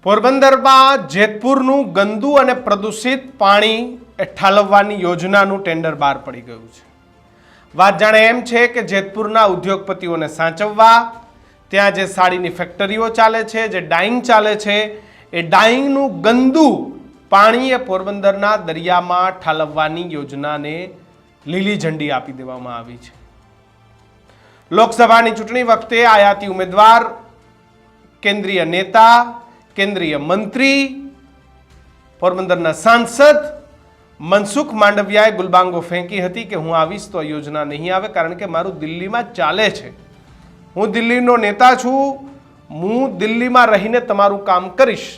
પોરબંદરમાં જેતપુરનું ગંદુ અને પ્રદૂષિત પાણી ઠાલવવાની યોજનાનું ટેન્ડર બહાર પડી ગયું છે। વાત જાણે એમ છે કે જેતપુરના ઉદ્યોગપતિઓને સાચવવા, ત્યાં જે સાડીની ફેક્ટરીઓ ચાલે છે, જે ડાઇંગ ચાલે છે, એ ડાઇંગનું ગંદુ પાણી એ પોરબંદરના દરિયામાં ઠાલવવાની યોજનાને લીલી ઝંડી આપી દેવામાં આવી છે। લોકસભાની ચૂંટણી વખતે આયાતી ઉમેદવાર, કેન્દ્રીય નેતા, કેન્દ્રીય મંત્રી, પોરબંદરના સાંસદ મનસુખ માંડવિયાએ ગુલબાંગો ફેંકી હતી કે હું આવીશ તો યોજના નહીં આવે, કારણ કે મારું દિલ્હીમાં ચાલે છે, હું દિલ્હીનો નેતા છું, હું દિલ્હીમાં રહીને તમારું કામ કરીશ।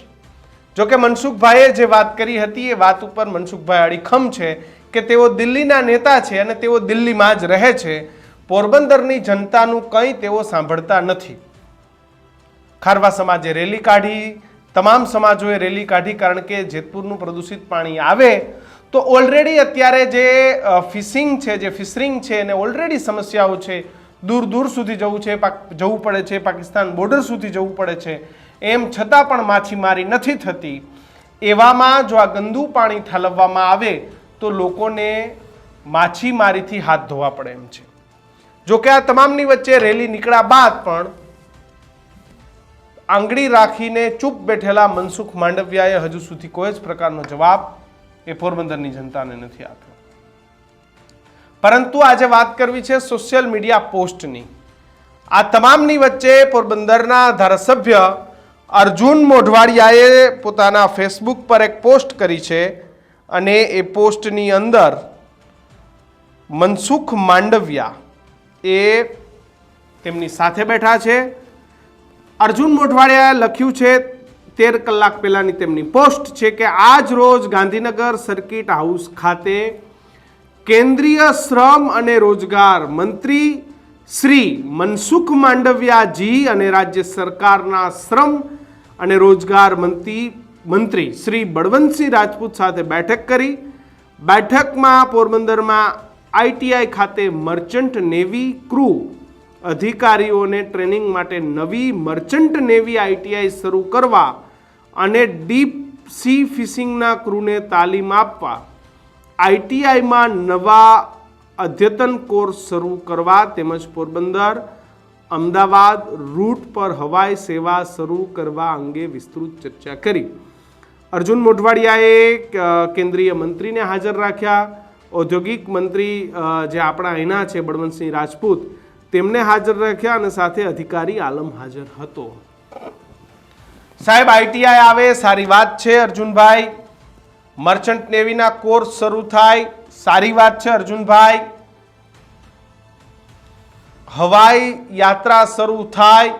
જોકે મનસુખભાઈએ જે વાત કરી હતી એ વાત ઉપર મનસુખભાઈ અડીખમ છે કે તેઓ દિલ્હીના નેતા છે અને તેઓ દિલ્હીમાં જ રહે છે, પોરબંદરની જનતાનું કંઈ તેઓ સાંભળતા નથી। ખારવા સમાજે રેલી કાઢી, તમામ સમાજોએ રેલી કાઢી, કારણ કે જેતપુરનું પ્રદૂષિત પાણી આવે તો ઓલરેડી અત્યારે જે ફિશિંગ છે, જે ફિશરિંગ છે, એને ઓલરેડી સમસ્યાઓ છે, દૂર દૂર સુધી જવું પડે છે, પાકિસ્તાન બોર્ડર સુધી જવું પડે છે, એમ છતાં પણ માછીમારી નથી થતી। એવામાં જો આ ગંદુ પાણી ઠાલવવામાં આવે તો લોકોને માછીમારીથી હાથ ધોવા પડે એમ છે। જોકે આ તમામની વચ્ચે રેલી નીકળ્યા બાદ પણ આંગળી રાખીને ચૂપ બેઠેલા મનસુખ માંડવિયાએ હજુ સુધી કોઈ જ પ્રકારનો જવાબ એ પોરબંદરની જનતાને નથી આપ્યો। પરંતુ આજે વાત કરવી છે સોશિયલ મીડિયા પોસ્ટની। આ તમામની વચ્ચે પોરબંદરના ધારાસભ્ય અર્જુન મોઢવાડિયાએ પોતાના ફેસબુક પર એક પોસ્ટ કરી છે અને એ પોસ્ટની અંદર મનસુખ માંડવિયા એ તેમની સાથે બેઠા છે। અર્જુન મોઢવાડિયાએ લખ્યું છે, 13 કલાક પહેલાની તેમની પોસ્ટ છે કે આજ રોજ ગાંધીનગર સર્કિટ હાઉસ ખાતે કેન્દ્રીય શ્રમ અને રોજગાર મંત્રી શ્રી મનસુખ માંડવિયાજી અને રાજ્ય સરકારના શ્રમ અને રોજગાર મંત્રી શ્રી બળવંતસિંહ રાજપૂત સાથે બેઠક કરી। બેઠકમાં પોરબંદરમાં ITI ખાતે મર્ચન્ટ નેવી ક્રૂ અધિકારીઓને ટ્રેનિંગ માટે નવી મર્ચન્ટ નેવી ITI શરૂ કરવા અને ડીપ સી ફિશિંગના ક્રૂને તાલીમ આપવા, ITIમાં નવા અદ્યતન કોર્સ શરૂ કરવા તેમજ પોરબંદર અમદાવાદ રૂટ પર હવાઈ સેવા શરૂ કરવા અંગે વિસ્તૃત ચર્ચા કરી। અર્જુન મોઢવાડિયાએ કેન્દ્રીય મંત્રીને હાજર રાખ્યા, ઔદ્યોગિક મંત્રી જે આપણા અહીંના છે બળવંતસિંહ રાજપૂત તેમને હાજર રાખ્યા અને સાથે અધિકારી આલમ હાજર હતો। સાહેબ, ITI આવે સારી વાત છે અર્જુનભાઈ, મર્ચન્ટ નેવીના કોર્સ શરૂ થાય સારી વાત છે અર્જુનભાઈ, હવાઈ યાત્રા શરૂ થાય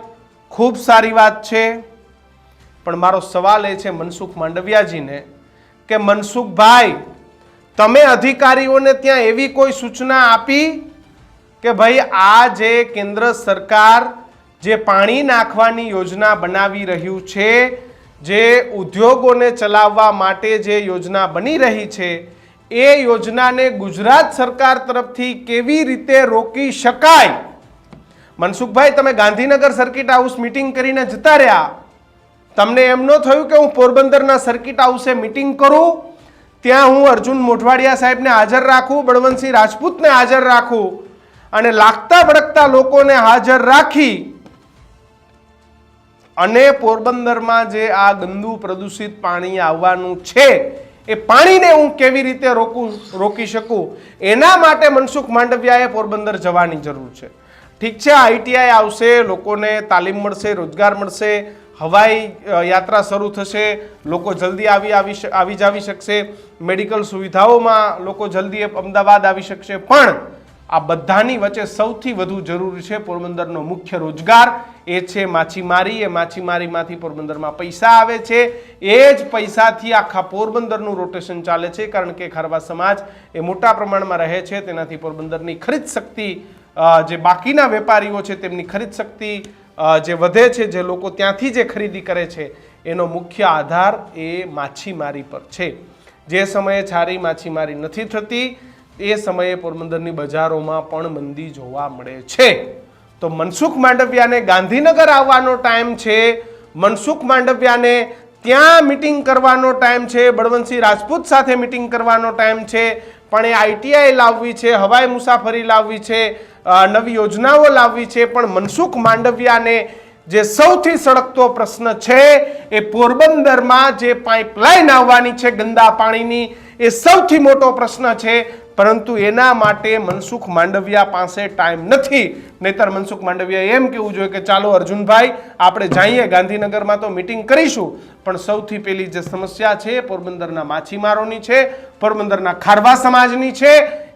ખૂબ સારી વાત છે। પણ મારો સવાલ એ છે મનસુખ માંડવિયાજીને કે મનસુખભાઈ, તમે અધિકારીઓને ત્યાં એવી કોઈ સૂચના આપી કે ભાઈ આ જે કેન્દ્ર સરકાર જે પાણી નાખવાની યોજના બનાવી રહ્યું છે, જે ઉદ્યોગોને ચલાવવા માટે જે યોજના બની રહી છે, એ યોજનાને ગુજરાત સરકાર તરફથી કેવી રીતે રોકી શકાય? મનસુખભાઈ, તમે ગાંધીનગર સર્કિટ હાઉસ મીટિંગ કરીને જતા રહ્યા, તમને એમ ન થયું કે હું પોરબંદરના સર્કિટ હાઉસે મીટિંગ કરું, ત્યાં હું અર્જુન મોઢવાડિયા સાહેબને હાજર રાખું, બળવંતસિંહ રાજપૂતને હાજર રાખું અને લાગતા વળગતા લોકોને હાજર રાખી અને પોરબંદરમાં જે આ ગંદુ પ્રદૂષિત પાણી આવવાનું છે એ પાણીને હું કેવી રીતે રોકી શકું, એના માટે મનસુખ માંડવિયાએ પોરબંદર જવાની જરૂર છે। ઠીક છે, ITI આવશે, લોકોને તાલીમ મળશે, રોજગાર મળશે, હવાઈ યાત્રા શરૂ થશે, લોકો જલ્દી આવી જાવી શકશે, મેડિકલ સુવિધાઓમાં લોકો જલ્દી અમદાવાદ આવી શકશે, પણ આ બધાની વચ્ચે સૌથી વધુ જરૂરી છે પોરબંદરનો મુખ્ય રોજગાર, એ છે માછીમારી। એ માછીમારીમાંથી પોરબંદરમાં પૈસા આવે છે, એ જ પૈસાથી આખા પોરબંદરનું રોટેશન ચાલે છે, કારણ કે ખારવા સમાજ એ મોટા પ્રમાણમાં રહે છે, તેનાથી પોરબંદરની ખરીદ શક્તિ, જે બાકીના વેપારીઓ છે તેમની ખરીદ શક્તિ જે વધે છે, જે લોકો ત્યાંથી જે ખરીદી કરે છે એનો મુખ્ય આધાર એ માછીમારી પર છે। જે સમયે સારી માછીમારી નથી થતી એ સમયે પોરબંદરની બજારોમાં પણ મંદી જોવા મળે છે। તો મનસુખ માંડવિયાને ગાંધીનગર આવવાનો ટાઈમ છે, મનસુખ માંડવિયાને ત્યાં મિટિંગ કરવાનો ટાઈમ છે, બળવંતસિંહ રાજપૂત સાથે મિટિંગ કરવાનો ટાઈમ છે, પણ એ આઈટીઆઈ લાવવી છે, હવાઈ મુસાફરી લાવવી છે, નવી યોજનાઓ લાવવી છે, પણ મનસુખ માંડવિયાને જે સૌથી સળગતો પ્રશ્ન છે એ પોરબંદરમાં જે પાઇપલાઇન આવવાની છે ગંદા પાણીની, એ સૌથી મોટો પ્રશ્ન છે. પરંતુ એના માટે મનસુખ માંડવિયા પાસે ટાઈમ નથી. નહીતર મનસુખ માંડવિયાએ એમ કહેવું જોઈએ કે ચાલો અર્જુનભાઈ આપણે જઈએ ગાંધીનગરમાં તો મિટિંગ કરીશું, પણ સૌથી પહેલી જે સમસ્યા છે પોરબંદરના માછીમારોની છે, પોરબંદરના ખારવા સમાજની છે,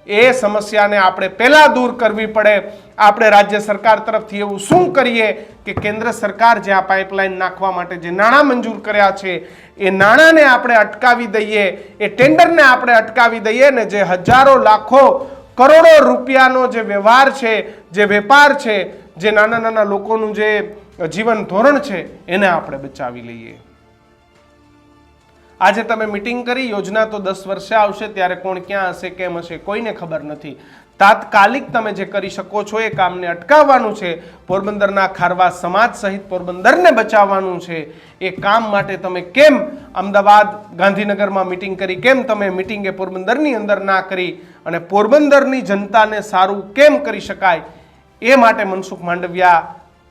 એ સમસ્યાને આપણે પહેલા દૂર કરવી પડે. આપણે રાજ્ય સરકાર તરફથી એવું શું કરીએ કે કેન્દ્ર સરકાર જ્યાં પાઇપલાઇન નાખવા માટે જે નાણાં મંજૂર કર્યા છે એ નાણાંને આપણે અટકાવી દઈએ, એ ટેન્ડરને આપણે અટકાવી દઈએ ને જે હજારો લાખો કરોડો રૂપિયાનો જે વ્યવહાર છે, જે વેપાર છે, જે નાના નાના લોકોનું જે જીવન ધોરણ છે એને આપણે બચાવી લઈએ. આજે તમે મિટિંગ કરી, યોજના તો 10 વર્ષે આવશે, ત્યારે કોણ ક્યાં હશે કેમ હશે કોઈને ખબર નથી. તાત્કાલિક તમે જે કરી શકો છો એ કામને અટકાવવાનું છે. પોરબંદરના ખારવા સમાજ સહિત પોરબંદરને બચાવવાનું છે. એ કામ માટે તમે કેમ અમદાવાદ ગાંધીનગરમાં મિટિંગ કરી, કેમ તમે મિટિંગ એ પોરબંદરની અંદર ના કરી અને પોરબંદરની જનતાને સારું કેમ કરી શકાય એ માટે મનસુખ માંડવિયા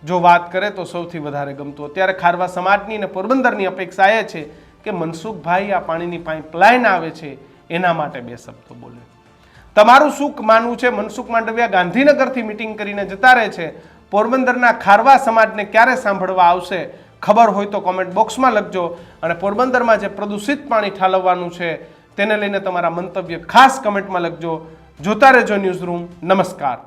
જો વાત કરે તો સૌથી વધારે ગમતું. અત્યારે ખારવા સમાજની અને પોરબંદરની અપેક્ષા એ છે કે મનસુખભાઈ આ પાણીની પાઇપલાઇન આવે છે એના માટે 2 શબ્દો બોલે. તમારું શું માનવું છે? મનસુખ માંડવિયા ગાંધીનગરથી મિટિંગ કરીને જતા રહે છે, પોરબંદરના ખારવા સમાજને ક્યારે સાંભળવા આવશે? ખબર હોય તો કોમેન્ટ બોક્સમાં લખજો. અને પોરબંદરમાં જે પ્રદૂષિત પાણી ઠાલવવાનું છે તેને લઈને તમારા મંતવ્ય ખાસ કમેન્ટમાં લખજો. જોતા રહેજો ન્યૂઝ રૂમ. નમસ્કાર.